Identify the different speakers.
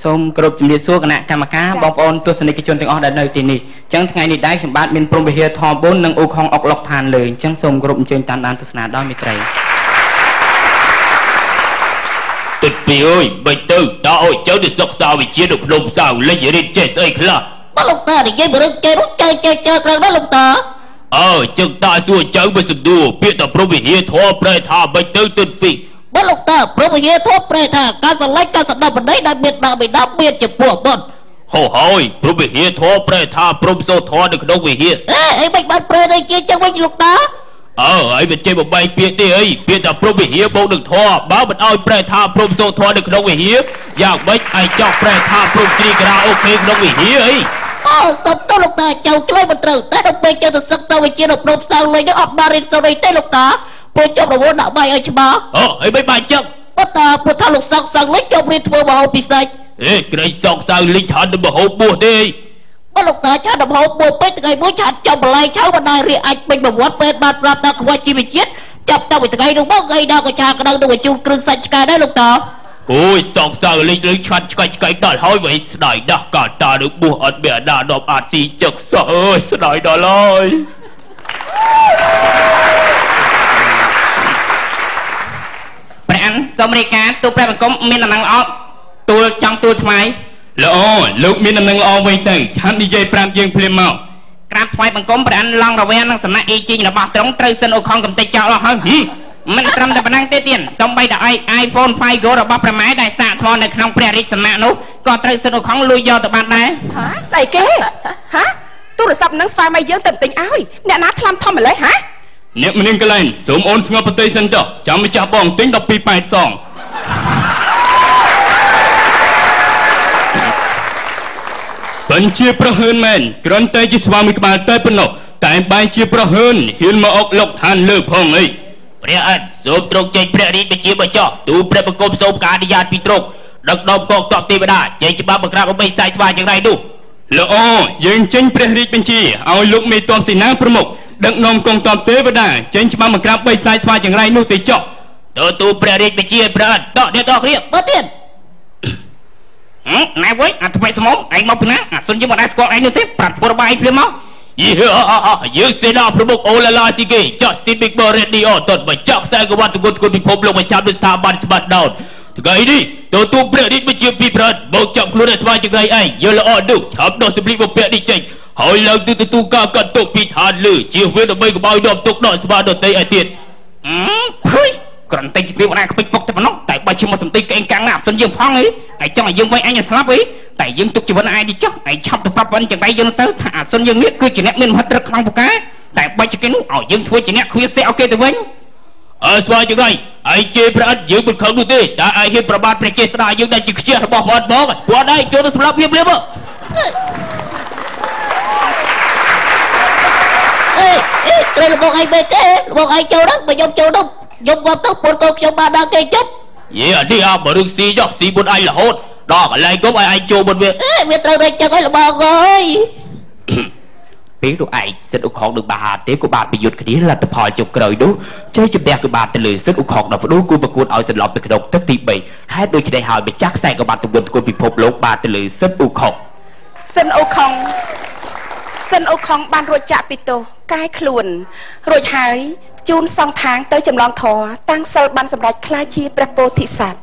Speaker 1: សូមគោរពជំរាបសួរគណៈកម្មការបងប្អូនទស្សនិកជនទាំងអស់ដែលនៅទីនេះអញ្ចឹងថ្ងៃនេះដែរខ្ញុំបាទមានព្រំវិហារធម្ម4និងអ៊ូខុងអុកឡុកឋានលើអញ្ចឹងសូមគោរពអញ្ជើញតាមដានទស្សនាដោយមេត្រី
Speaker 2: ទឹកពីអើយមិនទៅដល់អើយចៅទៅសិក្សាវិជ្ជានៅភ្នំផ្សាវលេងរៀនចេះស្អីខ្លះ
Speaker 3: បាទលោកតានិយាយបរិយាចេះនោះចើក្រឹងណាលោកតា
Speaker 2: ចឹងតាសួរចៅមិនសំដួលពាក្យតែព្រំវិហារធម៌ប្រែថាមិនទៅទឹកពី
Speaker 3: បាទលោកតាព្រំវិហារធម៌ប្រែថាការស្រឡាញ់ការស្ដាប់បណ្ដៃដែលមានដល់បិតាមានចំពោះបុត្រ
Speaker 2: ហើយព្រំវិហារធម៌ប្រែថាព្រំសូត្រធម៌នៅក្នុងវិហារ
Speaker 3: អីមិនបានប្រែទៅជាចឹងវិញលោកតា
Speaker 2: អីមិនចេះបបែកពាក្យទេអីពាក្យតែព្រំវិហារបូកនឹងធម៌បើមិនឲ្យប្រែថាព្រំសូត្រធម៌នៅក្នុងវិហារយ៉ាងម៉េចឯងចង់ប្រែថាព្រំជ្រីការ៉ាអូខេក្នុងវិហារអី
Speaker 3: សុំទៅលោកតាចៅឆ្លើយមិនត្រូវតែដល់ពេលចៅទៅសិក្សាវិជ្ជានៅភ្នំផ្សៅលេងនេះអត់បានរៀនសូត្រអីទេលោកតាព្រោះចប់រវល់ដាក់បាយឲ្យច្បាស់
Speaker 2: អីមិនបានចឹង
Speaker 3: ប៉ុន្តែព្រោះថាលោកសង្សឹងលេងចប់រៀនធ្វើមហោបពិសេស
Speaker 2: ក្រែងសង្សឹងលេងឆានទៅមហោបបួសទេ
Speaker 3: បើលោកតាឆានទៅមហោបបួសពេកថ្ងៃមួយឆានចំបលែងឆៅបណ្ដារៀបអាចពេញប្រវត្តិពេទ្យបានប្រាប់ថាខ្វះជីវជាតិចាប់តាំងពីថ្ងៃនោះមកថ្ងៃណាក៏ឆាក្តៅនឹងបញ្ជូនគ្រឿងសាច់ឆ្កែដែរលោកតា
Speaker 2: អូយសង្សើរលេងឆាត់ឆ្កែដល់ហើយវិញស្ដាយដាស់កាលតានឹងបួសអត់មានអាណាដប់អាចស៊ីចឹកសោះអើយស្ដាយដល់ហើយ
Speaker 1: ព្រះអានសូមរាយការណ៍ទូព្រះបង្គំមានដំណឹងល្អទូលចង់ទូលថ្មី
Speaker 2: ល្អលោកមានដំណឹងល្អវិញទៅឆាន់និយាយប្រាប់យើងភ្លាមមក
Speaker 1: ក្រាបថ្វាយបង្គំព្រះអានឡងរវែងនឹងសំណាក់អេជីងរបស់ត្រង់ត្រូវសិនអូខុងកំទេចចោលអស់ហើយមិនត្រឹមតែប៉ុណ្ណឹងទេទៀតសំបីតែiPhone 5Go របស់ប្រម៉ែដែលសាកថ្មនៅក្នុងព្រះរាជសំណាក់នោះក៏ត្រូវសិនអូខុងលួចយកទៅបានដែរ
Speaker 4: ស្អីគេទូរស័ព្ទនឹងស្វាមីយើងទៅទិញឲ្យអ្នកណាថ្លំធំម្លេះ
Speaker 2: អ្នកម្នាងកលែងសូមអូនស្ងប់បន្តិចសិនចុះចាំម្ចាស់បងទិញ1280សងបញ្ជាប្រហើនមែនគ្រាន់តែជាស្វាមីក្បាលតែប៉ុណ្ណោះតែបែរជាប្រហើនហ៊ានមកអុកលុកឋានលើផងអីព្រះអិនសូមទ្រង់ចេញព្រះរាជបញ្ជាបញ្ចុះទូព្រះបង្គំសូមការអនុញ្ញាតពីទ្រង់ដឹកនាំកងទ័ពទេវតាចេញច្បាប់បង្ក្រាបអំបីសាយស្វាយ៉ាងไรនោះល្អយើងចេញព្រះរាជបញ្ជាឲ្យលោកមេទ័ពសេនាប្រមុខដឹកនាំកងទ័ពទេវតាចេញច្បាប់បង្ក្រាបបីសាយស្វាយ៉ាងไรនោះទៅចុះទូព្រះរាជបញ្ជាព្រះអិនតោះអ្នកដល់គ្នា
Speaker 3: បើទៀត
Speaker 1: ណែវិញអាថ្មីស្មុំឯងមកពីណាអាសុនយើងមិនដែលស្គាល់ឯងនោះទេប្រាប់ធ្វើរបាយភ្លាមមក
Speaker 2: យើងសេនាប្រមុខអូឡាឡាស៊ីគេចុះ Steve Big Bird Radio តើបញ្ចុះខ្សែក្រវ៉ាត់ទងន់ពិភពលោកបញ្ចាំដោយស្ថាប័នស្បាត់ដោនថ្ងៃនេះទូព្រះរាជបញ្ជាពីប្រត់មកចាប់ខ្លួនឲ្យស្វាយចង្រៃឯងយល់ល្អនោះឆាប់ដោះសម្លៀកបំពាក់នេះចេញហើយឡើងទៅទទួលការកាត់ទុកពីឋានលើជាវាដើម្បីកុំឲ្យដបទុកដកស្វាដទៃឲ្យទៀត
Speaker 1: ភុយគ្រាន់តែជាទេវតាខ្ពេចពុកតែប៉ុណ្ណោះតែបើជាមកសំទីកេងកាំងណាសិនយើងផងឯងចង់ឲ្យយើងវិញអញស្លាប់តែយើងទុកជីវិតឯងទៅចុះឯងឆាប់ទៅប្រាប់វិញចង្រៃយើងទៅថាអាសិនយើងនេះគឺជាអ្នកមានមហិទ្ធិក្នុងពូកាតែបើជាគេនោះឲ្យយើងធ្វើជាអ្នកខ្វៀសេឲ្យគេទៅវិញ
Speaker 2: ស្វាយចង្រៃឯងជេរព្រះអិនយើងមិនខឹងនោះទេតែឯងហ៊ានប្រមាថព្រះចេស្តាយើងដែលជាខ្ជះរបស់ព្រះអិនមកគាត់ឯងចូលទៅសម្លាប់វាភ្លាម
Speaker 3: ត្រូវលោកឯងបែកទេលោកឯងចូលហ្នឹងបើខ្ញុំចូលនោះខ្ញុំគាត់ទៅពុតកូនខ្ញុំបានដល់គេជប់
Speaker 2: អានេះបើរឿងស៊ីចុះស៊ីមុនឯងរហូតដល់កន្លែងគុំឲ្យឯងចូលមុន
Speaker 3: វាត្រូវតែចឹងឲ្យល្បងអើយ
Speaker 1: ពេលលោកឯងសិទ្ធឧខុងនឹងបាហាទេក៏បានប្រយុទ្ធគ្នាលទ្ធផលចុងក្រោយនោះជ័យជំនះគឺបានទៅលើសិទ្ធឧខុងដល់ផ្ដួលគូប្រកួតឲ្យសន្លប់ទៅក្នុងទឹកទី3ហេតុដូចនេះហើយម្ចាស់ខ្សែក៏បានទង្វើគុណពិភពលោកបានទៅលើសិទ្ធឧខុង
Speaker 4: សិនអូខុងបានរួចចាក់ពីទោសកាយខ្លួនរួចហើយជូនសងខាងទៅចម្លងធរតាំងសិលបានសម្រេចខ្លាចជាព្រះពោធិសត្វ